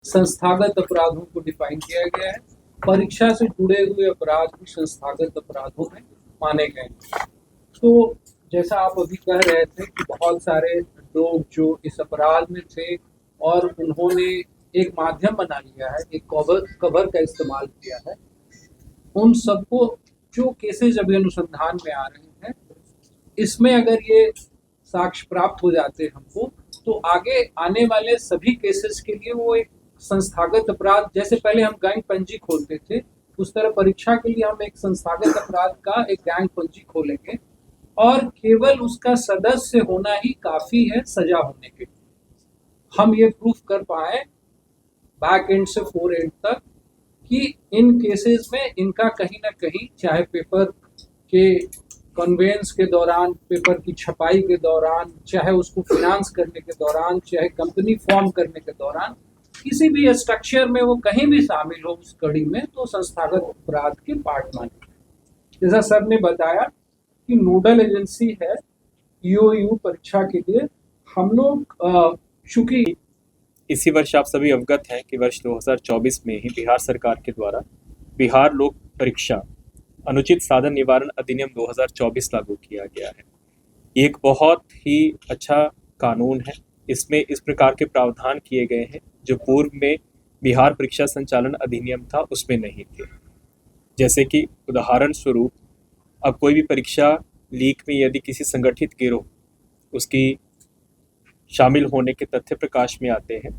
संस्थागत अपराधों को डिफाइन किया गया है। परीक्षा से जुड़े हुए अपराध भी संस्थागत अपराधों में माने गए। तो जैसा आप अभी कह रहे थे कि बहुत सारे लोग जो इस अपराध में थे और उन्होंने एक माध्यम बना लिया है, एक कवर का इस्तेमाल किया है, उन सबको जो केसेस अभी अनुसंधान में आ रहे हैं, इसमें अगर ये साक्ष्य प्राप्त हो जाते हैं हमको, तो आगे आने वाले सभी केसेस के लिए वो एक संस्थागत अपराध, जैसे पहले हम गैंग पंजी खोलते थे, उस तरह परीक्षा के लिए हम एक संस्थागत अपराध का एक गैंग पंजी खोलेंगे और केवल उसका सदस्य होना ही काफी है सजा होने के लिए। हम ये प्रूफ कर पाए बैक एंड से फोर एंड तक कि इन केसेस में इनका कहीं ना कहीं, चाहे पेपर के कन्वेंस के दौरान, पेपर की छपाई के दौरान, चाहे उसको फिनांस करने के दौरान, चाहे कंपनी फॉर्म करने के दौरान, किसी भी स्ट्रक्चर में वो कहीं भी शामिल हो उस कड़ी में, तो संस्थागत अपराध के पार्ट माने। जैसा सर ने बताया कि नोडल एजेंसी है ईओयू परीक्षा के लिए। हम लोग चूंकि इसी वर्ष आप सभी अवगत हैं कि वर्ष 2024 में ही बिहार सरकार के द्वारा बिहार लोक परीक्षा अनुचित साधन निवारण अधिनियम 2024 लागू किया गया है। ये एक बहुत ही अच्छा कानून है। इसमें इस प्रकार के प्रावधान किए गए हैं जो पूर्व में बिहार परीक्षा संचालन अधिनियम था उसमें नहीं थे। जैसे कि उदाहरण स्वरूप, अब कोई भी परीक्षा लीक में यदि किसी संगठित गिरोह उसकी शामिल होने के तथ्य प्रकाश में आते हैं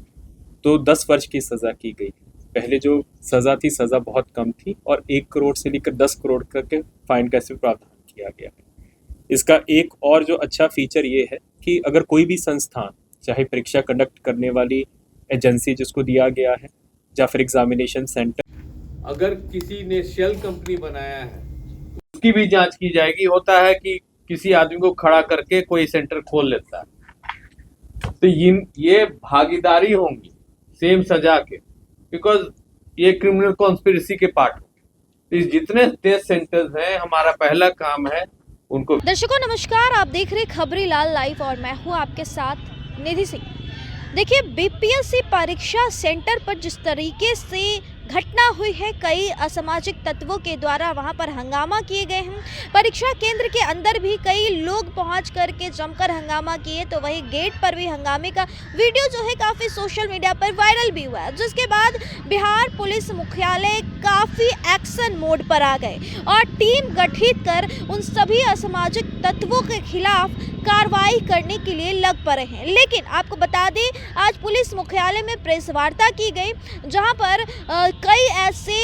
तो 10 वर्ष की सज़ा की गई। पहले जो सज़ा थी, सज़ा बहुत कम थी और 1 करोड़ से लेकर 10 करोड़ करके फाइन का इसमें प्रावधान किया गया है। इसका एक और जो अच्छा फीचर ये है कि अगर कोई भी संस्थान, चाहे परीक्षा कंडक्ट करने वाली एजेंसी जिसको दिया गया है या फिर एग्जामिनेशन सेंटर, अगर किसी ने शेल कंपनी बनाया है उसकी भी जांच की जाएगी। होता है कि किसी आदमी को खड़ा करके कोई सेंटर खोल लेता है, तो ये भागीदारी होंगी सेम सजा के, बिकॉज ये क्रिमिनल कॉन्स्पिरेसी के पार्ट होंगे। इस जितने टेस्ट सेंटर्स हैं, हमारा पहला काम है उनको। दर्शकों नमस्कार, आप देख रहे खबरी लाल लाइव और मैं हूं आपके साथ निधि सिंह। देखिए, बीपीएससी परीक्षा सेंटर पर जिस तरीके से घटना हुई है, कई असामाजिक तत्वों के द्वारा वहां पर हंगामा किए गए हैं। परीक्षा केंद्र के अंदर भी कई लोग पहुंच करके जमकर हंगामा किए, तो वही गेट पर भी हंगामे का वीडियो जो है काफ़ी सोशल मीडिया पर वायरल भी हुआ है, जिसके बाद बिहार पुलिस मुख्यालय काफ़ी एक्शन मोड पर आ गए और टीम गठित कर उन सभी असामाजिक तत्वों के खिलाफ कार्रवाई करने के लिए लग पड़े हैं। लेकिन आपको बता दें, आज पुलिस मुख्यालय में प्रेस वार्ता की गई, जहां पर कई ऐसे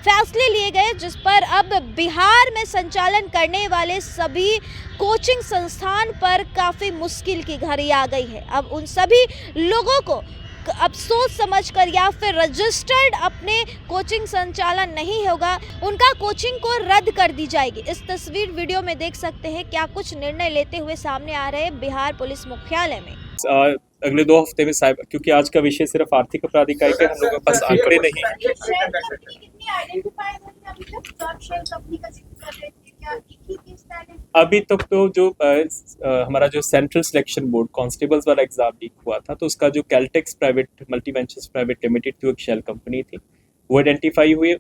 फैसले लिए गए जिस पर अब बिहार में संचालन करने वाले सभी कोचिंग संस्थान पर काफ़ी मुश्किल की घड़ी आ गई है। अब उन सभी लोगों को अब सोच समझ कर या फिर रजिस्टर्ड अपने कोचिंग संचालन नहीं होगा, उनका कोचिंग को रद्द कर दी जाएगी। इस तस्वीर वीडियो में देख सकते हैं क्या कुछ निर्णय लेते हुए सामने आ रहे हैं बिहार पुलिस मुख्यालय में। अगले 2 हफ्ते में साइबर, क्योंकि आज का विषय सिर्फ आर्थिक अपराध इकाई का, हम लोगों के पास आंकड़े नहीं है। अभी तक तो जो हमारा जो सेंट्रल सिलेक्शन बोर्ड कांस्टेबल्स वाला एग्जाम लीक हुआ था, तो उसका जो कैलटेक्स प्राइवेट मल्टीवेंचर्स प्राइवेट लिमिटेड थी, एक शेल कंपनी थी, वो आइडेंटिफाई हुई।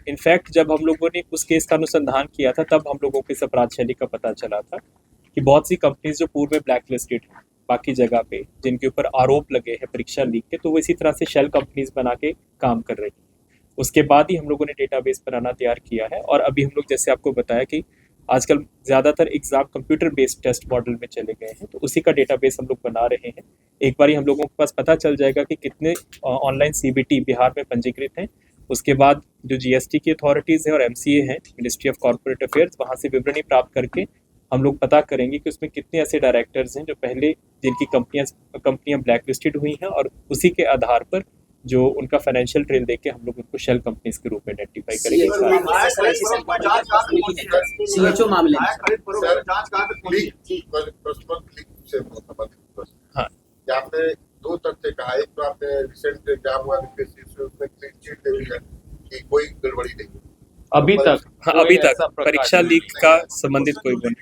इनफैक्ट जब हम लोगों ने उस केस का अनुसंधान किया था, तब हम लोगों को इस अपराध शैली का पता चला था कि बहुत सी कंपनीज जो पूर्व में ब्लैक लिस्टेड हैं बाकी जगह पे, जिनके ऊपर आरोप लगे हैं परीक्षा लीक के, तो वो इसी तरह से शेल कंपनीज बना के काम कर रही हैं। उसके बाद ही हम लोगों ने डेटाबेस बनाना तैयार किया है और अभी हम लोग, जैसे आपको बताया कि आजकल ज़्यादातर exam computer based test model में चले गए हैं, तो उसी का डेटाबेस हम लोग बना रहे हैं। एक बार ही हम लोगों के पास पता चल जाएगा कि कितने ऑनलाइन सीबीटी बिहार में पंजीकृत हैं, उसके बाद जो जीएसटी की अथॉरिटीज़ हैं और एमसीए हैं, मिनिस्ट्री ऑफ कॉर्पोरेट अफेयर्स, वहाँ से विवरणी प्राप्त करके हम लोग पता करेंगे कि उसमें कितने ऐसे डायरेक्टर्स हैं जो पहले जिनकी कंपनियां ब्लैक लिस्टेड हुई हैं, और उसी के आधार पर जो उनका फाइनेंशियल ट्रेल देके हम लोग उनको शेल कंपनीज के रूप में आइडेंटिफाई करेंगे। सीएचओ मामले में हाँ, आपने 2 तथ्य कहा। एक तो आपने रिसेंट एग्जाम हुआ उसमें क्लीन चिट दे दी है कि कोई गड़बड़ी नहीं अभी तक परीक्षा लीक का संबंधित कोई नहीं।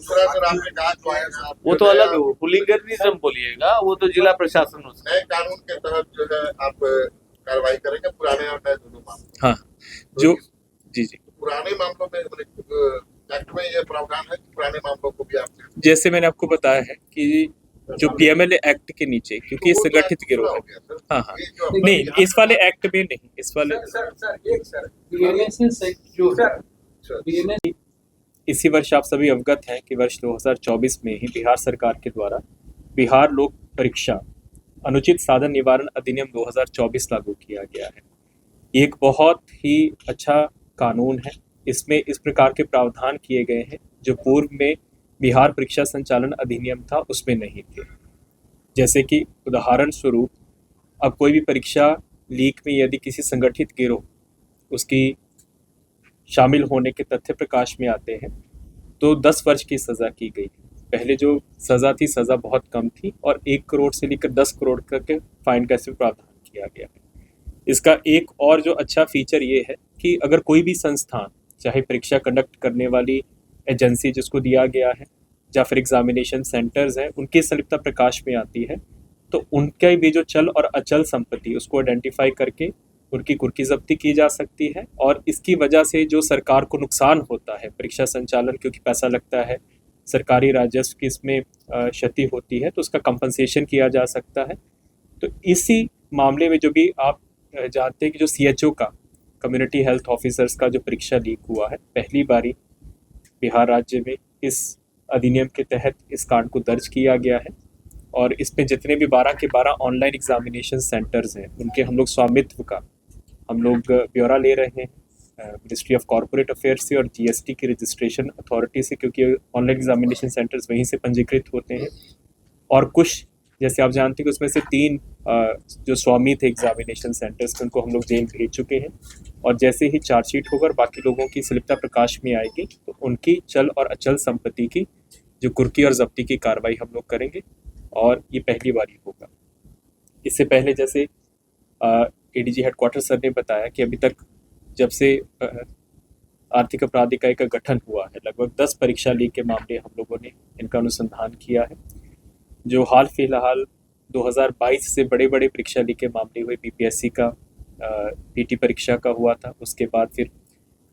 दूसरा सर आपने कहा जो है साहब, वो तो जो अलग है, हुलिंगनिज्म बोलिएगा, वो तो जिला प्रशासन हो सकता नए कानून के तहत जो है आप कार्रवाई करेंगे पुराने और नए दोनों मामलों हाँ तो जो इस- जी जी पुराने मामलों में एक्ट में ये प्रावधान है कि पुराने मामलों को भी आप जैसे मैंने आपको बताया है कि जो पीएमएलए एक्ट के नीचे, क्योंकि ये तो वो तो संगठित आज गिरोह पूरा है। हो गया, सर। हाँ हाँ ये जो नहीं, यहाँ इस वाले एक्ट में नहीं, इस वाले बीएनएस एक्ट जो है बीएनएस इसी वर्ष आप सभी अवगत हैं कि वर्ष 2024 में ही बिहार सरकार के द्वारा बिहार लोक परीक्षा अनुचित साधन निवारण अधिनियम 2024 लागू किया गया है। ये एक बहुत ही अच्छा कानून है। इसमें इस प्रकार के प्रावधान किए गए हैं जो पूर्व में बिहार परीक्षा संचालन अधिनियम था उसमें नहीं थे। जैसे कि उदाहरण स्वरूप अब कोई भी परीक्षा लीक में यदि किसी संगठित गिरोह उसकी शामिल होने के तथ्य प्रकाश में आते हैं तो 10 वर्ष की सज़ा की गई। पहले जो सज़ा थी, सज़ा बहुत कम थी और 1 करोड़ से लेकर 10 करोड़ तक के फाइन का इसमें प्रावधान किया गया है। इसका एक और जो अच्छा फीचर ये है कि अगर कोई भी संस्थान, चाहे परीक्षा कंडक्ट करने वाली एजेंसी जिसको दिया गया है या फिर एग्जामिनेशन सेंटर्स हैं, उनकी संलिप्तता प्रकाश में आती है तो उनके भी जो चल और अचल संपत्ति उसको आइडेंटिफाई करके उनकी कुर्की जब्ती की जा सकती है। और इसकी वजह से जो सरकार को नुकसान होता है परीक्षा संचालन, क्योंकि पैसा लगता है, सरकारी राजस्व की इसमें क्षति होती है, तो उसका कंपनसेशन किया जा सकता है। तो इसी मामले में जो भी आप जानते हैं कि जो CHO का, कम्युनिटी हेल्थ ऑफिसर्स का जो परीक्षा लीक हुआ है, पहली बारी बिहार राज्य में इस अधिनियम के तहत इस कांड को दर्ज किया गया है और इसमें जितने भी 12 के 12 ऑनलाइन एग्जामिनेशन सेंटर्स हैं उनके हम लोग स्वामित्व का हम लोग ब्यौरा ले रहे हैं मिनिस्ट्री ऑफ कॉर्पोरेट अफेयर्स से और GST की रजिस्ट्रेशन अथॉरिटी से, क्योंकि ऑनलाइन एग्जामिनेशन सेंटर्स वहीं से पंजीकृत होते हैं। और कुछ जैसे आप जानते हैं कि उसमें से 3 जो स्वामी थे एग्जामिनेशन सेंटर्स के, उनको हम लोग जेल भेज चुके हैं और जैसे ही चार्जशीट होगा और बाकी लोगों की संलिप्तता प्रकाश में आएगी तो उनकी चल और अचल संपत्ति की जो कुर्की और जब्ती की कार्रवाई हम लोग करेंगे और ये पहली बार ही होगा। इससे पहले जैसे ADG हेडक्वार्टर सर ने बताया कि अभी तक जब से आर्थिक अपराध इकाई का गठन हुआ है लगभग 10 परीक्षा लीक के मामले हम लोगों ने इनका अनुसंधान किया है। जो हाल फिलहाल 2022 से बड़े बड़े परीक्षा लीक के मामले हुए, BPSC का PT परीक्षा का हुआ था, उसके बाद फिर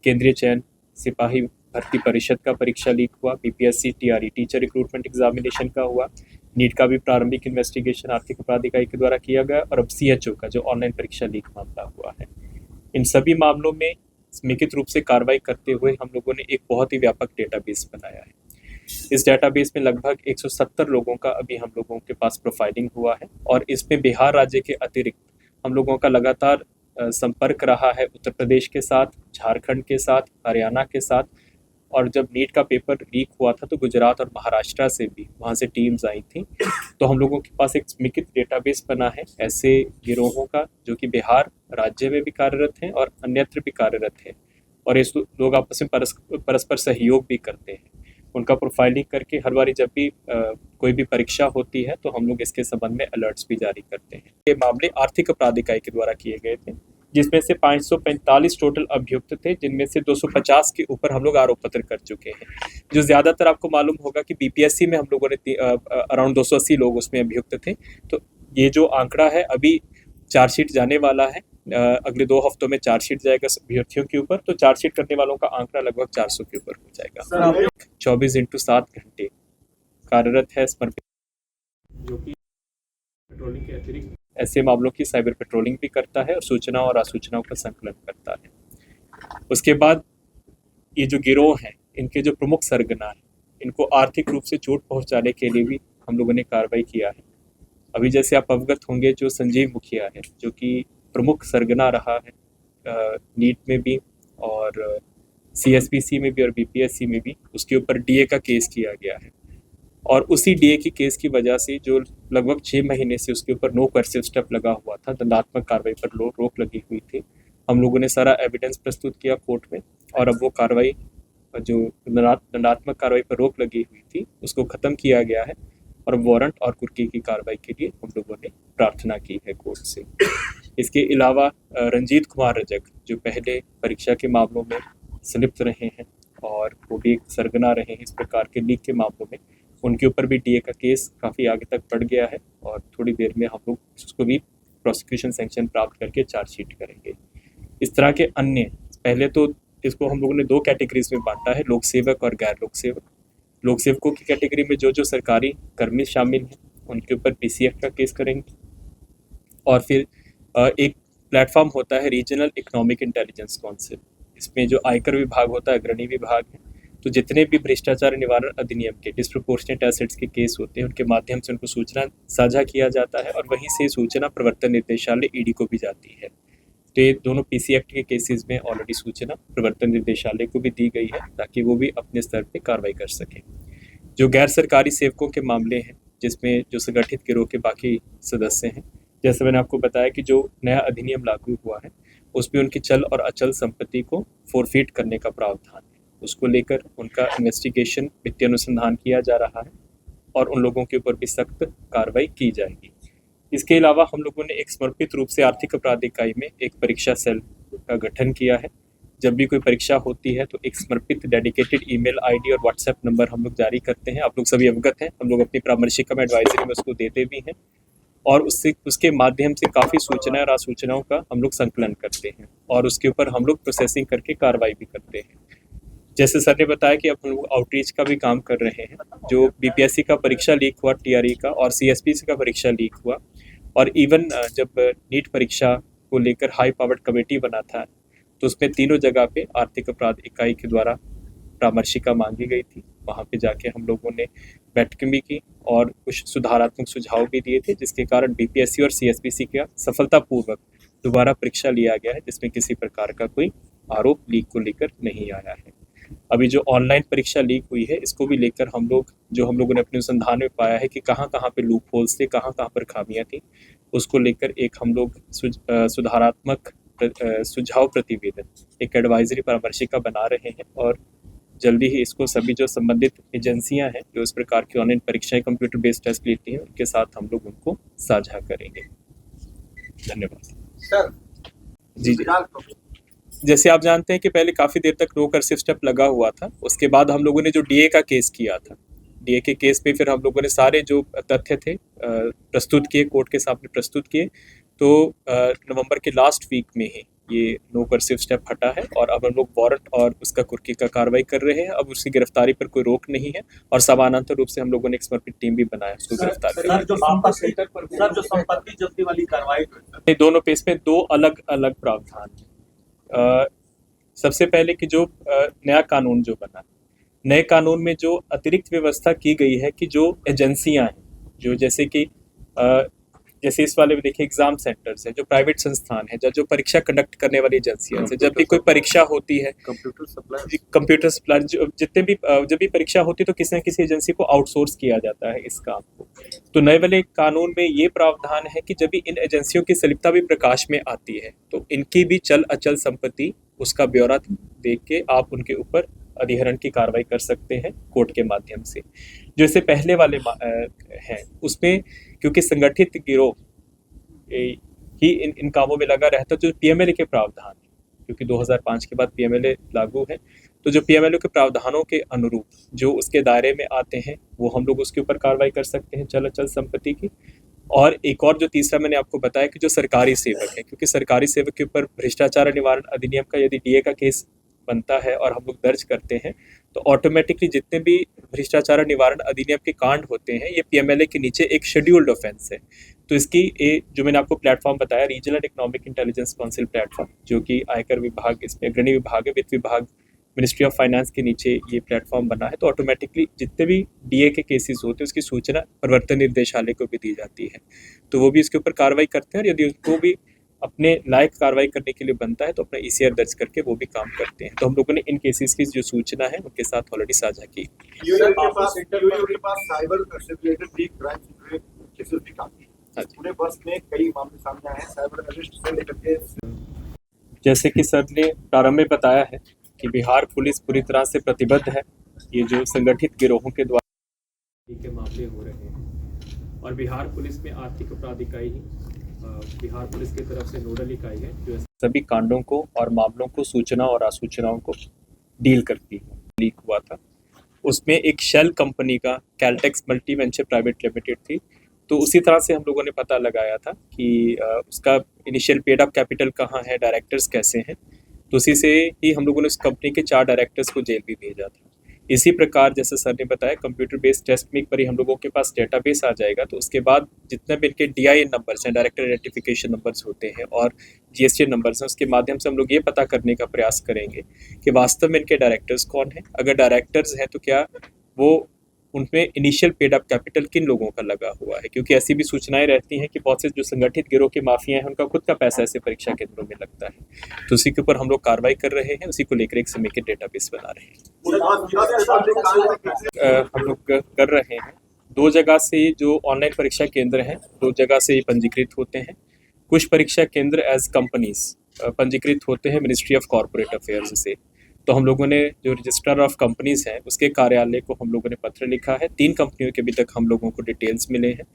केंद्रीय चयन सिपाही भर्ती परिषद का परीक्षा लीक हुआ, BPSC TRE teacher recruitment examination का हुआ, नीट का भी प्रारंभिक इन्वेस्टिगेशन आर्थिक अपराध इकाई के द्वारा किया गया और अब CHO का जो ऑनलाइन परीक्षा लीक मामला हुआ है। इन सभी मामलों में समेकित रूप से कार्रवाई करते हुए हम लोगों ने एक बहुत ही व्यापक डेटाबेस बनाया है। इस डेटाबेस में लगभग 170 लोगों का अभी हम लोगों के पास प्रोफाइलिंग हुआ है और इसमें बिहार राज्य के अतिरिक्त हम लोगों का लगातार संपर्क रहा है उत्तर प्रदेश के साथ, झारखंड के साथ, हरियाणा के साथ, और जब नीट का पेपर लीक हुआ था तो गुजरात और महाराष्ट्र से भी वहाँ से टीम्स आई थी। तो हम लोगों के पास एक समेकित डेटाबेस बना है ऐसे गिरोहों का जो कि बिहार राज्य में भी कार्यरत हैं और अन्यत्र भी कार्यरत हैं और ये लोग आपस में परस्पर सहयोग भी करते हैं। उनका प्रोफाइलिंग करके हर बारी जब भी कोई भी परीक्षा होती है तो हम लोग इसके संबंध में अलर्ट्स भी जारी करते हैं। ये मामले आर्थिक अपराध इकाई के द्वारा किए गए थे जिसमें से 545 टोटल अभियुक्त थे, जिनमें से 250 के ऊपर हम लोग आरोप पत्र कर चुके हैं। जो ज़्यादातर आपको मालूम होगा कि BPSC में हम लोगों ने अराउंड 280 लोग उसमें अभियुक्त थे। तो ये जो आंकड़ा है अभी चार्जशीट जाने वाला है, अगले 2 हफ्तों में चार्जशीट जाएगा अभ्यर्थियों के ऊपर, तो चार्जशीट करने वालों का आंकड़ा लगभग 400 के ऊपर हो जाएगा। 24/7 घंटे कार्यरत है समर्पित, जो कि पेट्रोलिंग के अतिरिक्त ऐसे मामलों की साइबर पेट्रोलिंग भी करता है और सूचनाओं और आसूचनाओं का संकलन करता है। उसके बाद ये जो गिरोह हैं इनके जो प्रमुख सरगना हैं इनको आर्थिक रूप से चोट पहुंचाने के लिए भी हम लोगों ने कार्रवाई किया है। अभी जैसे आप अवगत होंगे जो संजीव मुखिया है जो कि प्रमुख सरगना रहा है नीट में भी और CSPC में भी और BPSC में भी, उसके ऊपर DA का केस किया गया है और उसी DA की केस की वजह से जो लगभग 6 महीने से उसके ऊपर नो कर्सिव स्टेप लगा हुआ था, दंडात्मक कार्रवाई पर रोक लगी हुई थी। हम लोगों ने सारा एविडेंस प्रस्तुत किया कोर्ट में और अब वो कार्रवाई जो दंडात्मक कार्रवाई पर रोक लगी हुई थी उसको ख़त्म किया गया है और वारंट और कुर्की की कार्रवाई के लिए हम लोगों ने प्रार्थना की है कोर्ट से। इसके अलावा रंजीत कुमार रजक जो पहले परीक्षा के मामलों में संलिप्त रहे हैं और वो भी एक सरगना रहे हैं इस प्रकार के लीक के मामलों में। उनके ऊपर भी डीए का केस काफ़ी आगे तक बढ़ गया है और थोड़ी देर में हम लोग उसको भी प्रोसिक्यूशन सैंक्शन प्राप्त करके चार्जशीट करेंगे। इस तरह के अन्य, पहले तो इसको हम लोगों ने 2 कैटेगरीज में बांटा है, लोक सेवक और गैर लोक सेवक। लोक सेवकों की कैटेगरी में जो सरकारी कर्मी शामिल हैं उनके ऊपर पीसीएफ का केस करेंगे। और फिर एक प्लेटफॉर्म होता है रीजनल इकोनॉमिक इंटेलिजेंस काउंसिल, इसमें जो आयकर विभाग होता है, अग्रणी विभाग है, तो जितने भी भ्रष्टाचार निवारण अधिनियम के डिस्प्रोपोर्शनेट एसेट्स के केस होते हैं उनके माध्यम से उनको सूचना साझा किया जाता है और वहीं से सूचना प्रवर्तन निर्देशालय ईडी को भी जाती है। तो ये दोनों पीसी एक्ट के केसेस में ऑलरेडी सूचना प्रवर्तन निर्देशालय को भी दी गई है ताकि वो भी अपने स्तर पे कार्रवाई कर सकें। जो गैर सरकारी सेवकों के मामले हैं जिसमें जो संगठित गिरोह के बाकी सदस्य हैं, जैसे मैंने आपको बताया कि जो नया अधिनियम लागू हुआ है उसमें उनकी चल और अचल संपत्ति को फोरफीट करने का प्रावधान है। उसको लेकर उनका इन्वेस्टिगेशन, वित्तीय अनुसंधान किया जा रहा है और उन लोगों के ऊपर भी सख्त कार्रवाई की जाएगी। इसके अलावा हम लोगों ने एक समर्पित रूप से आर्थिक अपराध इकाई में एक परीक्षा सेल का गठन किया है। जब भी कोई परीक्षा होती है तो एक समर्पित डेडिकेटेड ईमेल आईडी और व्हाट्सएप नंबर हम लोग जारी करते हैं। आप लोग सभी अवगत हैं, हम लोग अपनी परामर्शिका में एडवाइजरी में उसको देते भी हैं और उसके माध्यम से काफ़ी सूचनाएं और आसूचनाओं का हम लोग संकलन करते हैं और उसके ऊपर हम लोग प्रोसेसिंग करके कार्रवाई भी करते हैं। जैसे सर ने बताया कि अब हम लोग आउटरीच का भी काम कर रहे हैं। जो बीपीएससी का परीक्षा लीक हुआ, टीआरई का, और सीएसपीसी का परीक्षा लीक हुआ, और इवन जब नीट परीक्षा को लेकर हाई पावर्ड कमेटी बना था तो उसमें तीनों जगह पे आर्थिक अपराध इकाई के द्वारा परामर्शिका मांगी गई थी। वहाँ पे जाके हम लोगों ने बैठकें भी की और कुछ सुधारात्मक सुझाव भी दिए थे, जिसके कारण बीपीएससी और सीएसपीसी का सफलतापूर्वक दोबारा परीक्षा लिया गया है, जिसमें किसी प्रकार का कोई आरोप लीक को लेकर नहीं आया है। अभी जो ऑनलाइन परीक्षा लीक हुई है इसको भी लेकर हम लोगों ने अपने अनुसंधान में पाया है कि कहाँ पे लूप होल्स थे, कहाँ पर खामियां थी, उसको लेकर एक हम लोग सुधारात्मक सुझाव प्रतिवेदन, एक एडवाइजरी परामर्शिका बना रहे हैं और जल्दी ही इसको सभी जो संबंधित एजेंसियां हैं जो इस प्रकार की ऑनलाइन परीक्षाएं कंप्यूटर बेस्ड टेस्ट लेती हैं उनके साथ हम लोग उनको साझा करेंगे। धन्यवाद सर। जी। जैसे आप जानते हैं कि पहले काफ़ी देर तक नो कर्सिव स्टेप लगा हुआ था, उसके बाद हम लोगों ने जो डीए का केस किया था, डीए के केस पे फिर हम लोगों ने सारे जो तथ्य थे प्रस्तुत किए, कोर्ट के सामने प्रस्तुत किए। तो नवंबर के लास्ट वीक में ही ये नो कर्सिव स्टेप हटा है और अब हम लोग वारंट और उसका कुर्की का कार्रवाई कर रहे हैं। अब उसकी गिरफ्तारी पर कोई रोक नहीं है और समानांतर रूप से हम लोगों ने एक समर्पित टीम भी बनाया उसको गिरफ्तार करने। जो संपत्ति जब्ती वाली कार्रवाई, दोनों पेज में 2 अलग अलग प्रावधान है। सबसे पहले कि जो नया कानून जो बना, नए कानून में जो अतिरिक्त व्यवस्था की गई है कि जो एजेंसियां हैं, जो जैसे कि जैसे इस वाले में देखिए एग्जाम सेंटर्स है, जो प्राइवेट संस्थान है, जो परीक्षा कंडक्ट करने वाली एजेंसियां हैं, जब भी कोई परीक्षा होती है, कंप्यूटर सप्लाई, जितने भी जब भी परीक्षा होती है तो किसी न किसी एजेंसी को आउटसोर्स किया जाता है इस काम को। तो नए वाले कानून में ये प्रावधान है कि जब भी इन एजेंसियों की सलिप्तता भी प्रकाश में आती है तो इनकी भी चल अचल संपत्ति उसका ब्यौरा देख के आप उनके ऊपर अधिहरण की कार्रवाई कर सकते हैं कोर्ट के माध्यम से। जो इससे पहले वाले हैं उसमें क्योंकि संगठित गिरोह ही इन कामों में लगा रहता, जो पीएमएलए के प्रावधान है, क्योंकि 2005 के बाद पीएमएलए लागू है, तो जो पीएमएलए के प्रावधानों के अनुरूप जो उसके दायरे में आते हैं वो हम लोग उसके ऊपर कार्रवाई कर सकते हैं चल अचल संपत्ति की। और एक और जो तीसरा मैंने आपको बताया कि जो सरकारी सेवक है, क्योंकि सरकारी सेवक के ऊपर भ्रष्टाचार निवारण अधिनियम का यदि डीए का केस बनता है और हम लोग दर्ज करते हैं तो ऑटोमेटिकली जितने भी भ्रष्टाचार निवारण अधिनियम के कांड होते हैं ये पीएमएलए के नीचे एक शेड्यूल्ड ऑफेंस है। तो इसकी जो मैंने आपको प्लेटफॉर्म बताया, regional economic intelligence council platform, जो कि आयकर विभाग, इसमें अग्रणी विभाग है, वित्त विभाग, मिनिस्ट्री ऑफ फाइनेंस के नीचे ये प्लेटफॉर्म बना है। तो ऑटोमेटिकली जितने भी डीए के केसेस होते हैं उसकी सूचना प्रवर्तन निर्देशालय को भी दी जाती है, तो वो भी इसके ऊपर कार्रवाई करते हैं और यदि उनको भी अपने लायक कार्रवाई करने के लिए बनता है तो अपना ईसीआर दर्ज करके वो भी काम करते हैं। तो हम लोगों ने इन केसेस की जो सूचना है उनके साथ ऑलरेडी साझा की। साइबर से रिलेटेड भी क्राइम से केसेस भी काफी पूरे वर्ष में कई मामले सामने आए हैं साइबर अरेस्ट से लेकर के। जैसे कि सर ने प्रारंभ में बताया है कि बिहार पुलिस पूरी तरह से प्रतिबद्ध है ये जो संगठित गिरोहों के द्वारा के मामले हो रहे हैं, और बिहार पुलिस में आर्थिक अपराध इकाई ही बिहार पुलिस की तरफ से नोडल इकाई है जो सभी कांडों को और मामलों को, सूचना और आसूचनाओं को डील करती है। लीक हुआ था, उसमें एक शेल कंपनी का कैल्टेक्स मल्टी वेंचर प्राइवेट लिमिटेड थी। तो उसी तरह से हम लोगों ने पता लगाया था कि उसका इनिशियल पेड अप कैपिटल कहाँ है, डायरेक्टर्स कैसे हैं। तो उसी से ही हम लोगों ने उस कंपनी के 4 डायरेक्टर्स को जेल भी भेजा था। इसी प्रकार जैसे सर ने बताया, कंप्यूटर बेस्ड टेस्ट में एक बार हम लोगों के पास डेटाबेस आ जाएगा, तो उसके बाद जितने भी इनके DIN नंबर्स हैं, डायरेक्टर आइडेंटिफिकेशन नंबर्स होते हैं, और GST नंबर्स हैं, उसके माध्यम से हम लोग ये पता करने का प्रयास करेंगे कि वास्तव में इनके डायरेक्टर्स कौन हैं। अगर डायरेक्टर्स हैं तो क्या वो उनमें इनिशियल पेड अप कैपिटल किन लोगों का लगा हुआ है, क्योंकि ऐसी भी सूचनाएं रहती हैं कि बहुत से जो संगठित गिरोह के माफिया हैं उनका खुद का पैसा ऐसे परीक्षा केंद्रों में लगता है। तो उसी के ऊपर हम लोग कार्रवाई कर रहे हैं, उसी को लेकर एक समेकित डेटाबेस बना रहे हैं। हम लोग कर रहे हैं 2 जगह से जो ऑनलाइन परीक्षा केंद्र हैं, 2 जगह से ये पंजीकृत होते हैं। कुछ परीक्षा केंद्र एज कंपनीज पंजीकृत होते हैं मिनिस्ट्री ऑफ कॉर्पोरेट अफेयर्स से। तो हम लोगों ने जो रजिस्ट्रार ऑफ कंपनीज हैं उसके कार्यालय को हम लोगों ने पत्र लिखा है। 3 कंपनियों के अभी तक हम लोगों को डिटेल्स मिले हैं,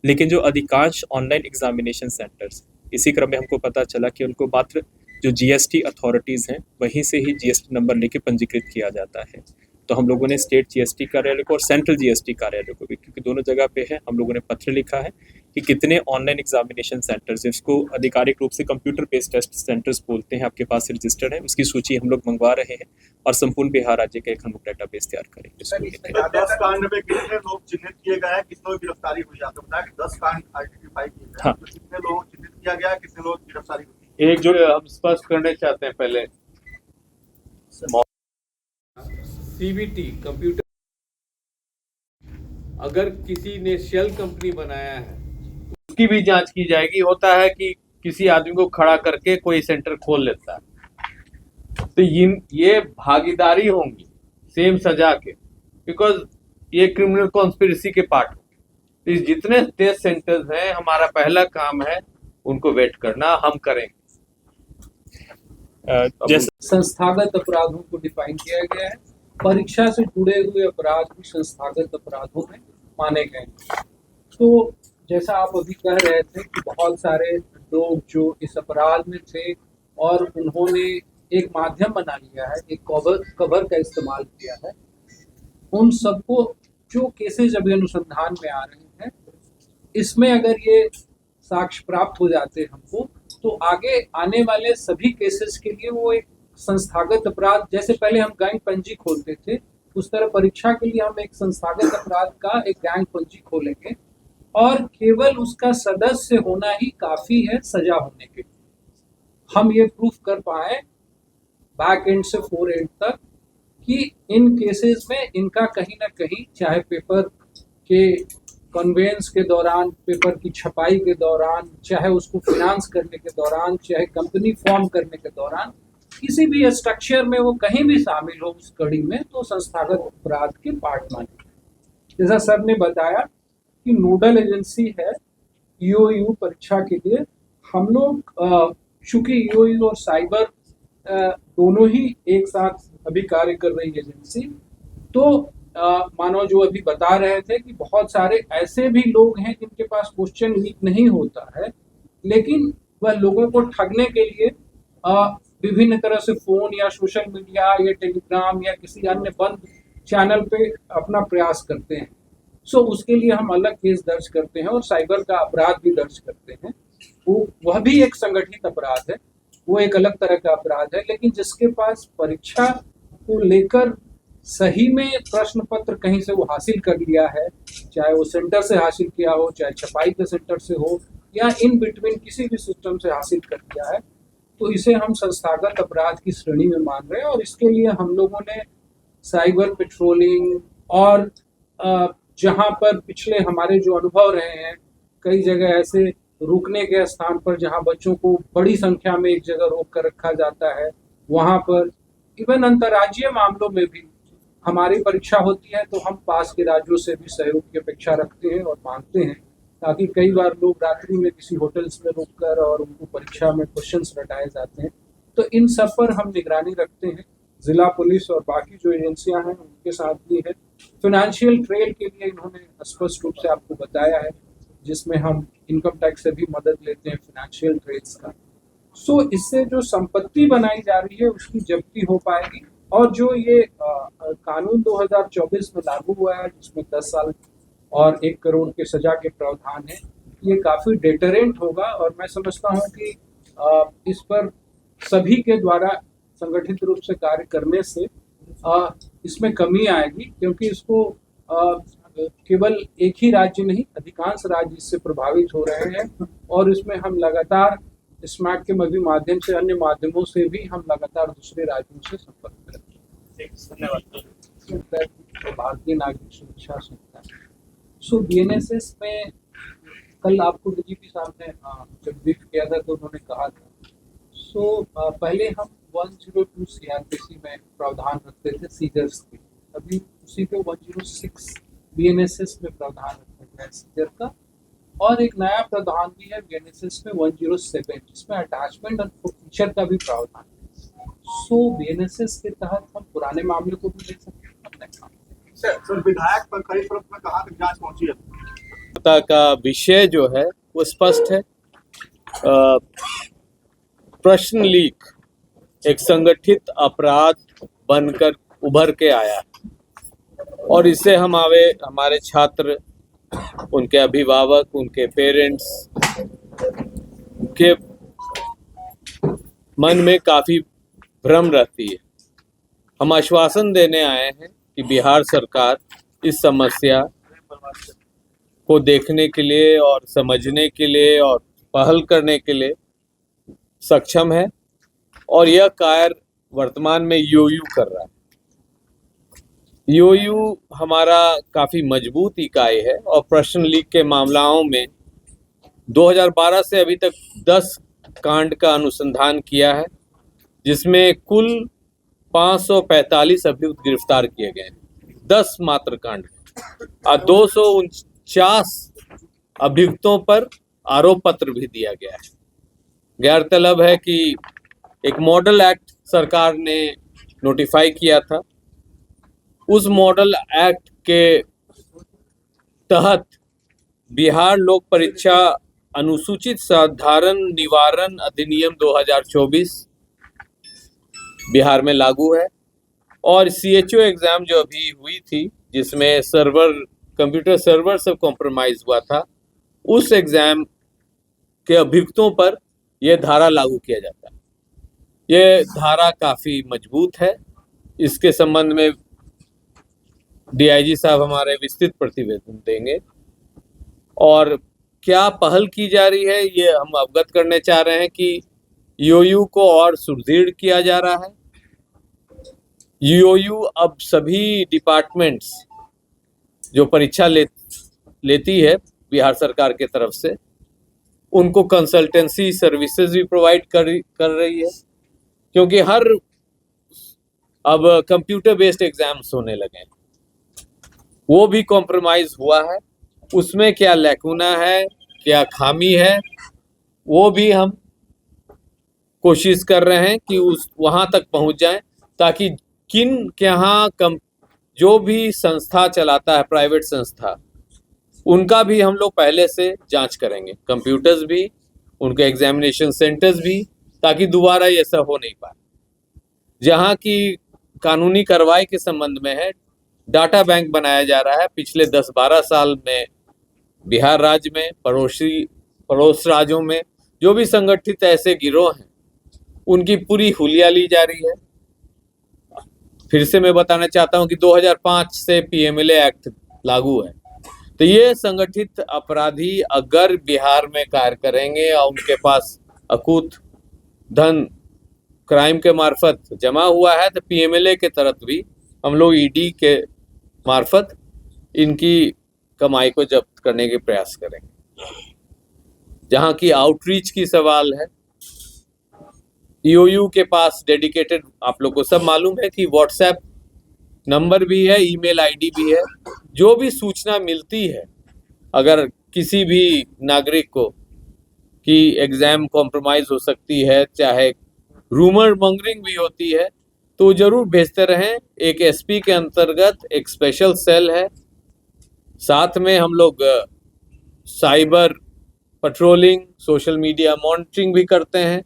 लेकिन जो अधिकांश ऑनलाइन एग्जामिनेशन सेंटर्स, इसी क्रम में हमको पता चला कि उनको मात्र जो GST अथॉरिटीज़ हैं वहीं से ही GST नंबर लेके पंजीकृत किया जाता है। तो हम लोगों ने स्टेट GST कार्यालय को और सेंट्रल GST कार्यालय को भी, क्योंकि दोनों जगह पे है, हम लोगों ने पत्र लिखा है कि कितने ऑनलाइन एग्जामिनेशन सेंटर्स, इसको आधिकारिक रूप से कंप्यूटर बेस्ड टेस्ट सेंटर्स बोलते हैं, आपके पास रजिस्टर्ड है, उसकी सूची हम लोग मंगवा रहे हैं और संपूर्ण बिहार राज्य का एक हम लोग डेटाबेस तैयार करेंगे। 10 कांड में कितने लोग चिन्हित किए गए हैं, कितने लोग गिरफ्तारी हुई? आपको बताया कि 10 कांड आइडेंटिफाई किए गए हैं, तो कितने लोग चिन्हित किया गया है, कितने लोग गिरफ्तारी हुई? एक जो हम स्पष्ट करने चाहते हैं पहले, CBT कंप्यूटर, अगर किसी ने शेल कंपनी बनाया है उसकी भी जांच की जाएगी। होता है कि किसी आदमी को खड़ा करके कोई सेंटर खोल लेता है, तो ये भागीदारी होंगी सेम सजा के, बिकॉज ये क्रिमिनल कॉन्स्पिरेसी के पार्ट होंगे। तो जितने टेस्ट सेंटर्स हैं, हमारा पहला काम है उनको वेट करना, हम करेंगे। जैसे संस्थागत अपराधों को डिफाइन किया गया है। परीक्षा से जुड़े हुए अपराध भी संस्थागत अपराधों में माने गए। तो जैसा आप अभी कह रहे थे कि बहुत सारे लोग जो इस अपराध में थे और उन्होंने एक माध्यम बना लिया है, एक कवर का इस्तेमाल किया है, उन सबको जो केसेज अभी अनुसंधान में आ रहे हैं, इसमें अगर ये साक्ष्य प्राप्त हो जाते हमको, तो आगे आने वाले सभी केसेस के लिए वो एक संस्थागत अपराध, जैसे पहले हम गैंग पंजी खोलते थे, उस तरह परीक्षा के लिए हम एक संस्थागत अपराध का एक गैंग पंजी खोलेंगे और केवल उसका सदस्य होना ही काफी है सजा होने के लिए। हम ये प्रूफ कर पाए बैक एंड से फोर एंड तक कि इन केसेस में इनका कहीं ना कहीं, चाहे पेपर के कन्वेंस के दौरान, पेपर की छपाई के दौरान, चाहे उसको फाइनेंस करने के दौरान, चाहे कंपनी फॉर्म करने के दौरान, किसी भी स्ट्रक्चर में वो कहीं भी शामिल हो उस कड़ी में, तो संस्थागत अपराध के पार्ट माने। जैसा सर ने बताया कि नोडल एजेंसी है EOU परीक्षा के लिए। हम लोग चूंकि EOU और साइबर दोनों ही एक साथ अभी कार्य कर रही एजेंसी, तो मानो जो अभी बता रहे थे कि बहुत सारे ऐसे भी लोग हैं जिनके पास क्वेश्चन लीक नहीं होता है, लेकिन वह लोगों को ठगने के लिए विभिन्न तरह से फोन या सोशल मीडिया या टेलीग्राम या किसी अन्य बंद चैनल पे अपना प्रयास करते हैं। सो उसके लिए हम अलग केस दर्ज करते हैं और साइबर का अपराध भी दर्ज करते हैं। वह भी एक संगठित अपराध है, वो एक अलग तरह का अपराध है, लेकिन जिसके पास परीक्षा को लेकर सही में प्रश्न पत्र कहीं से वो हासिल कर लिया है, चाहे वो सेंटर से हासिल किया हो, चाहे छपाई के सेंटर से हो, या इन बिटवीन किसी भी सिस्टम से हासिल कर लिया है, तो इसे हम संस्थागत अपराध की श्रेणी में मान रहे हैं। और इसके लिए हम लोगों ने साइबर पेट्रोलिंग और जहां पर पिछले हमारे जो अनुभव रहे हैं, कई जगह ऐसे रुकने के स्थान पर जहां बच्चों को बड़ी संख्या में एक जगह रोक कर रखा जाता है, वहां पर इवन अंतर्राज्यीय मामलों में भी हमारी परीक्षा होती है तो हम पास के राज्यों से भी सहयोग की अपेक्षा रखते हैं और मांगते हैं, ताकि कई बार लोग रात्रि में किसी होटल्स में रुककर और उनको परीक्षा में क्वेश्चंस रटाए जाते हैं। तो इन सब पर हम निगरानी रखते हैं। जिला पुलिस और बाकी जो एजेंसियां हैं उनके साथ भी है। फाइनेंशियल ट्रेल के लिए इन्होंने स्पष्ट रूप से आपको बताया है, जिसमें हम इनकम टैक्स से भी मदद लेते हैं फाइनेंशियल ट्रेल्स का। सो इससे जो संपत्ति बनाई जा रही है उसकी जब्ती हो पाएगी और जो ये कानून 2024 में लागू हुआ है जिसमें 10 साल और 1 करोड़ के सजा के प्रावधान है, ये काफ़ी डेटरेंट होगा और मैं समझता हूँ कि इस पर सभी के द्वारा संगठित रूप से कार्य करने से इसमें कमी आएगी, क्योंकि इसको केवल एक ही राज्य नहीं, अधिकांश राज्य इससे प्रभावित हो रहे हैं और इसमें हम लगातार स्मैक के माध्यम से, अन्य माध्यमों से भी हम लगातार दूसरे राज्यों से संपर्क कर रहे हैं। भारतीय नागरिक सुरक्षा संस्था सो BNSS में कल आपको DGP साहब ने जब ब्रीफ किया था तो उन्होंने कहा था पहले हम 102 CRPC में प्रावधान रखते थे सीजर्स के, अभी उसी को 106 BNSS में प्रावधान रखा गया है सीजर का, और एक नया प्रावधान भी है BNSS में 107 जिसमें अटैचमेंट और फीचर का भी प्रावधान है। BNSS के तहत हम पुराने मामले को भी ले सकते हैं अपने काम। सर विधायक पर कई तरफ में कहा कि जांच पहुंची है। का विषय जो है वो स्पष्ट है। प्रश्न लीक एक संगठित अपराध बनकर उभर के आया और इससे हमारे छात्र, उनके अभिभावक, उनके पेरेंट्स के मन में काफ़ी भ्रम रहती है। हम आश्वासन देने आए हैं कि बिहार सरकार इस समस्या को देखने के लिए और समझने के लिए और पहल करने के लिए सक्षम है और यह कार्य वर्तमान में यूयू कर रहा है। यूयू हमारा काफ़ी मजबूत इकाई है और प्रश्न लीक के मामलों में 2012 से अभी तक 10 कांड का अनुसंधान किया है, जिसमें कुल 545 अभियुक्त गिरफ्तार किए गए हैं 10 मात्र कांड और 249 अभियुक्तों पर आरोप पत्र भी दिया गया है। गौरतलब है कि एक मॉडल एक्ट सरकार ने नोटिफाई किया था। उस मॉडल एक्ट के तहत बिहार लोक परीक्षा अनुसूचित साधारण निवारण अधिनियम 2024 बिहार में लागू है और CHO एग्जाम जो अभी हुई थी, जिसमें कंप्यूटर सर्वर सब कॉम्प्रोमाइज हुआ था, उस एग्जाम के अभियुक्तों पर यह धारा लागू किया जाता है। यह धारा काफ़ी मजबूत है। इसके संबंध में DIG साहब हमारे विस्तृत प्रतिवेदन देंगे और क्या पहल की जा रही है ये हम अवगत करने चाह रहे हैं कि यूयू को और सुदृढ़ किया जा रहा है। यूयू अब सभी डिपार्टमेंट्स जो परीक्षा लेती है बिहार सरकार के तरफ से, उनको कंसल्टेंसी सर्विसेज भी प्रोवाइड कर रही है, क्योंकि अब कंप्यूटर बेस्ड एग्जाम्स होने लगे हैं। वो भी कॉम्प्रोमाइज हुआ है। उसमें क्या लैकुना है, क्या खामी है, वो भी हम कोशिश कर रहे हैं कि वहाँ तक पहुँच जाएं, ताकि जो भी संस्था चलाता है, प्राइवेट संस्था, उनका भी हम लोग पहले से जांच करेंगे, कंप्यूटर्स भी, उनके एग्जामिनेशन सेंटर्स भी, ताकि दोबारा ये सब हो नहीं पाए। जहाँ की कानूनी कार्रवाई के संबंध में है, डाटा बैंक बनाया जा रहा है। पिछले 10-12 साल में बिहार राज्य में, पड़ोस राज्यों में जो भी संगठित ऐसे गिरोह हैं, उनकी पूरी हुलिया ली जा रही है। फिर से मैं बताना चाहता हूं कि 2005 से PMLA एक्ट लागू है, तो ये संगठित अपराधी अगर बिहार में कार्य करेंगे और उनके पास अकूत धन क्राइम के मार्फत जमा हुआ है, तो PMLA के तहत भी हम लोग ED के मार्फत इनकी कमाई को जब्त करने के प्रयास करेंगे। जहां की आउटरीच की सवाल है, यूयू के पास डेडिकेटेड, आप लोग को सब मालूम है कि व्हाट्सएप नंबर भी है, ईमेल आईडी भी है। जो भी सूचना मिलती है, अगर किसी भी नागरिक को कि एग्जाम कॉम्प्रोमाइज हो सकती है, चाहे रूमर मॉन्गरिंग भी होती है, तो जरूर भेजते रहें। एक SP के अंतर्गत एक स्पेशल सेल है, साथ में हम लोग cyber patrolling, social media monitoring भी करते हैं,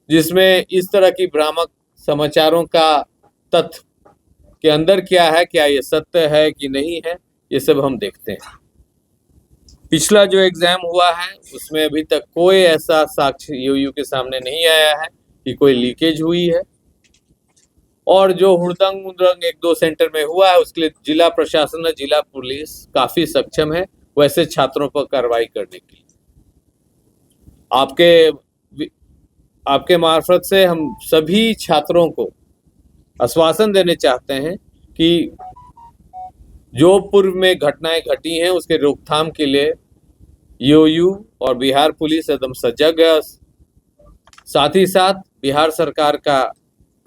जिसमें इस तरह की भ्रामक समाचारों का तथ्य के अंदर क्या है, क्या ये सत्य है कि नहीं है, ये सब हम देखते हैं। पिछला जो एग्जाम हुआ है उसमें अभी तक कोई ऐसा साक्ष्य यूयू के सामने नहीं आया है कि कोई लीकेज हुई है, और जो हुड़दंग मुड़दंग एक दो सेंटर में हुआ है उसके लिए जिला प्रशासन और जिला पुलिस काफी सक्षम है वैसे छात्रों पर कार्रवाई करने के लिए। आपके मार्फत से हम सभी छात्रों को आश्वासन देने चाहते हैं कि जो पूर्व में घटनाएं घटी हैं उसके रोकथाम के लिए यूयू और बिहार पुलिस एकदम सजग है। साथ ही साथ बिहार सरकार का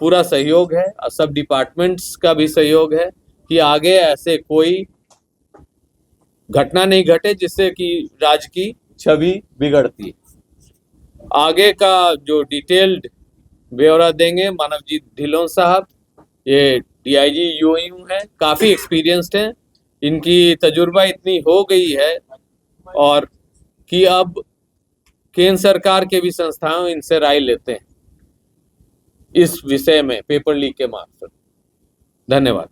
पूरा सहयोग है और सब डिपार्टमेंट्स का भी सहयोग है कि आगे ऐसे कोई घटना नहीं घटे जिससे कि राज्य की छवि बिगड़ती है। आगे का जो डिटेल्ड ब्यौरा देंगे मानवजीत ढिल्लों साहब, ये डीआईजी यूयू हैं, काफ़ी एक्सपीरियंस्ड हैं, इनकी तजुर्बा इतनी हो गई है और कि अब केंद्र सरकार के भी संस्थान इनसे राय लेते हैं इस विषय में पेपर लीक के मार्फत। धन्यवाद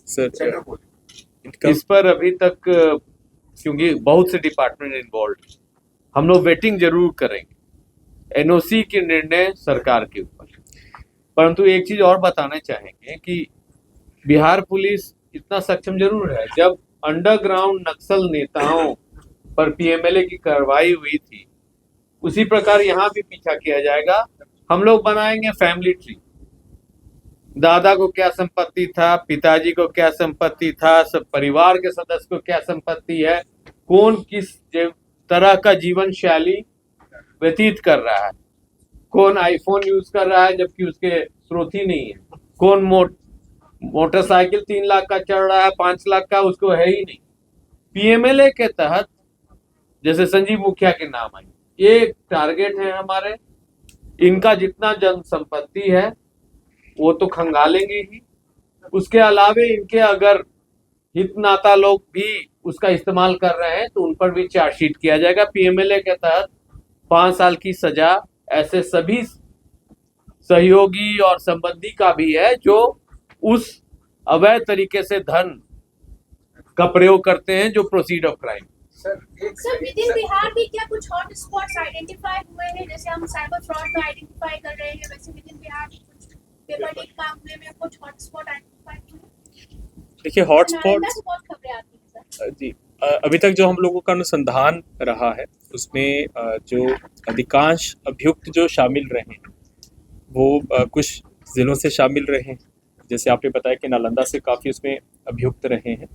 सर। इस पर अभी तक क्योंकि बहुत से डिपार्टमेंट इन्वॉल्व, हम लोग वेटिंग जरूर करेंगे एनओसी के निर्णय सरकार के ऊपर। परंतु एक चीज और बताना चाहेंगे कि बिहार पुलिस इतना सक्षम जरूर है, जब अंडरग्राउंड नक्सल नेताओं पर पीएमएलए की कार्रवाई हुई थी उसी प्रकार यहाँ भी पीछा किया जाएगा। हम लोग बनाएंगे फैमिली ट्री, दादा को क्या संपत्ति था, पिताजी को क्या संपत्ति था, सब परिवार के सदस्य को क्या संपत्ति है, कौन किस तरह का जीवन शैली व्यतीत कर रहा है, कौन आईफोन यूज कर रहा है जबकि उसके स्रोत ही नहीं है, कौन मोटरसाइकिल 3 लाख का चढ़ रहा है, 5 लाख का उसको है ही नहीं। पीएमएलए के तहत जैसे संजीव मुखिया के नाम आई, ये टारगेट है हमारे, इनका जितना जन संपत्ति है वो तो खंगालेंगे ही, उसके अलावे इनके अगर हितनाता लोग भी उसका इस्तेमाल कर रहे हैं तो उन पर भी चार्जशीट किया जाएगा। पीएमएलए के तहत 5 साल की सजा ऐसे सभी सहयोगी और संबंधी का भी है जो उस अवैध तरीके से धन का प्रयोग करते हैं, जो proceed of crime. Sir with in Bihar भी क्या कुछ हॉट स्पॉट्स आइडेंटिफाई हुए हैं? जैसे हम साइबर फ्रॉड को आइडेंटिफाई कर रहे हैं, वैसे विद इन बिहार भी कुछ पेपर लीक मामले में कुछ हॉट स्पॉट आइडेंटिफाई हुए हैं? देखिए हॉटस्पॉट बहुत खबरें आती हैं सर जी, अभी तक जो हम लोगों का अनुसंधान रहा है उसमें जो अधिकांश अभियुक्त जो शामिल रहे हैं वो कुछ ज़िलों से शामिल रहे हैं। जैसे आपने बताया कि नालंदा से काफ़ी उसमें अभियुक्त रहे हैं।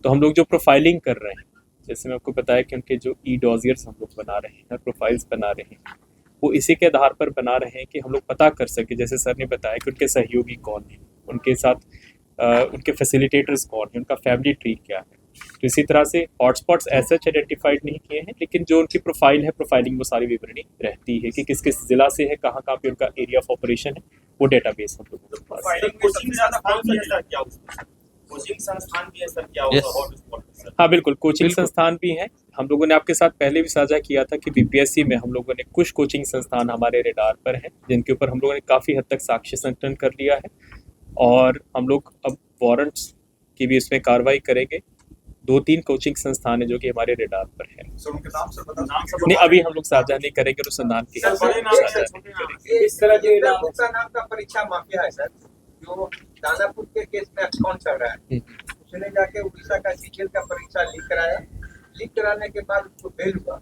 तो हम लोग जो प्रोफाइलिंग कर रहे हैं, जैसे मैं आपको बताया कि उनके जो ई डॉजियर्स हम लोग बना रहे हैं, प्रोफाइल्स बना रहे हैं, वो इसी के आधार पर बना रहे हैं कि हम लोग पता कर सके, जैसे सर ने बताया कि उनके सहयोगी कौन हैं, उनके साथ उनके फैसिलिटेटर्स कौन हैं, उनका फैमिली ट्री क्या है। तो इसी तरह से हॉटस्पॉट्स ऐसे आइडेंटिफाइड नहीं किए हैं, लेकिन जो उनकी प्रोफाइल है, प्रोफाइलिंग वो सारी विवरणी रहती है कि किस किस जिला से है, कहाँ कहाँ पे उनका एरिया ऑफ ऑपरेशन है, वो डेटाबेस हम लोगों के पास है। कोचिंग संस्थान भी है सर, क्या होगा हॉटस्पॉट सर? हाँ बिल्कुल, कोचिंग संस्थान भी हैं। हम लोगों ने आपके साथ पहले भी साझा किया था कि बीपीएससी में हम लोगों ने कुछ कोचिंग संस्थान हमारे रेडार पर हैं जिनके ऊपर हम लोगों ने काफ़ी हद तक साक्ष्य संकलन कर लिया है, और हम लोग अब वारंट्स की भी इसमें कार्रवाई करेंगे। 2-3 कोचिंग संस्थान है जो कि हमारे रेडार पर है। सर उनके नाम से बता, नाम से नहीं, अभी हम लोग साझा नहीं करेंगे, अनुसंधान के सर, बड़े नाम साझा से, नहीं छोटे नाम करेंगे। इस तरह के गुप्ता नाम का परीक्षा माफिया है सर, जो दानापुर के केस में कौन चल रहा है, उसने जाके उड़ीसा का सीजीएल का परीक्षा लीक कराया। लीक कराने के बाद उसको बेल हुआ।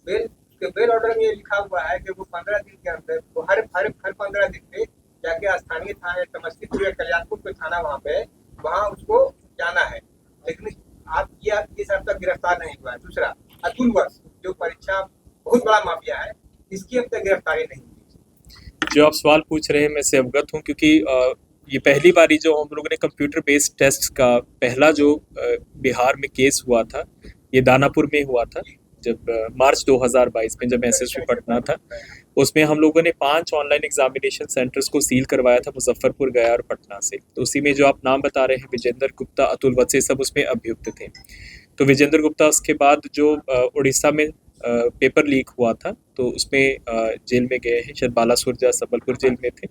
बेल ऑर्डर में ये लिखा हुआ है कि वो 15 दिन के अंदर, वो हर 15 दिन पे जाके स्थानीय थाने समस्तीपुर या कल्याणपुर के थाना वहाँ उसको जाना है। लेकिन आप ये सब तक गिरफ्तार नहीं हुआ है। दूसरा, अतुल वर्ष जो परीक्षा बहुत बड़ा माफिया है, इसकी अब तक गिरफ्तारी नहीं हुई। जो आप सवाल पूछ रहे हैं मैं से अवगत हूँ, क्योंकि ये पहली बारी जो हम लोगों ने कंप्यूटर बेस्ड टेस्ट का पहला जो बिहार में केस हुआ था, ये दानापुर में हुआ था। जब मार्च 2022 में जब एसएसबी पटना था, उसमें हम लोगों ने 5 ऑनलाइन एग्जामिनेशन सेंटर्स को सील करवाया था, मुजफ्फरपुर, गया और पटना से। तो उसी में जो आप नाम बता रहे हैं, विजेंद्र गुप्ता, अतुल वत्से, सब उसमें अभियुक्त थे। तो विजेंद्र गुप्ता उसके बाद जो उड़ीसा में पेपर लीक हुआ था, तो उसमें जेल में गए हैं, शायद बालासुर या सबलपुर जेल में थे।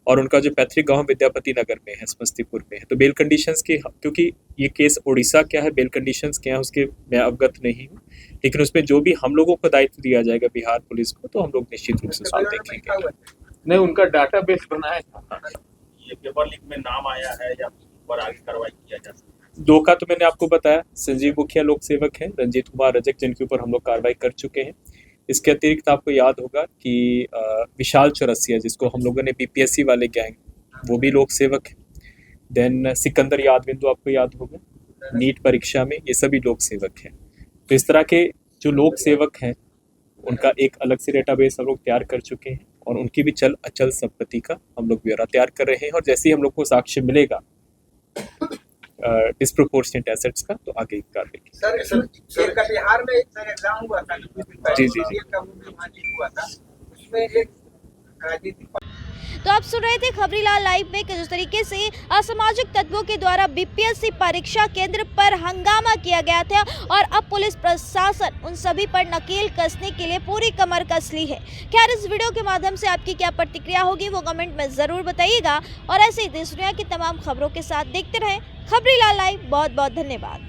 और उनका जो पैतृक गांव विद्यापति नगर में है, समस्तीपुर में है। तो बेल कंडीशंस की, क्योंकि ये केस उड़ीसा क्या है, बेल कंडीशंस क्या है उसके मैं अवगत नहीं हूँ, लेकिन उसमें जो भी हम लोगों को दायित्व दिया जाएगा बिहार पुलिस को, तो हम लोग निश्चित रूप से उसको देखेंगे। नहीं, उनका डाटाबेस बनाया था। ये पेपर लीक में नाम आया है या पर आगे कार्रवाई किया जा सकता है? 2 का तो मैंने आपको बताया, संजीव मुखिया लोक सेवक हैं, रंजीत कुमार रजक, जिनके ऊपर हम लोग कार्रवाई कर चुके हैं। इसके अतिरिक्त आपको याद होगा कि विशाल चौरसिया, जिसको हम लोगों ने बीपीएससी वाले गैंग, वो भी लोक सेवक है। देन सिकंदर यादविंदु आपको याद होगा, नीट परीक्षा में, ये सभी लोक सेवक हैं। तो इस तरह के जो लोक सेवक हैं उनका एक अलग से डेटाबेस हम लोग तैयार कर चुके हैं और उनकी भी चल अचल संपत्ति का हम लोग ब्यौरा तैयार कर रहे हैं। और जैसे ही हम लोग को साक्ष्य मिलेगा डिस्प्रोपोर्शनेट एसेट्स का, तो आगे कार्रवाई की। सर बिहार में एक सर एग्जाम हुआ था, जी। हुआ था, उसमें एक राजनीतिक। तो आप सुन रहे थे खबरीलाल लाइव में कि जिस तरीके से असामाजिक तत्वों के द्वारा बीपीएससी परीक्षा केंद्र पर हंगामा किया गया था और अब पुलिस प्रशासन उन सभी पर नकेल कसने के लिए पूरी कमर कस ली है। खैर, इस वीडियो के माध्यम से आपकी क्या प्रतिक्रिया होगी वो कमेंट में जरूर बताइएगा और ऐसे ही देश दुनिया की तमाम खबरों के साथ देखते रहें खबरीलाल लाइव। बहुत बहुत धन्यवाद।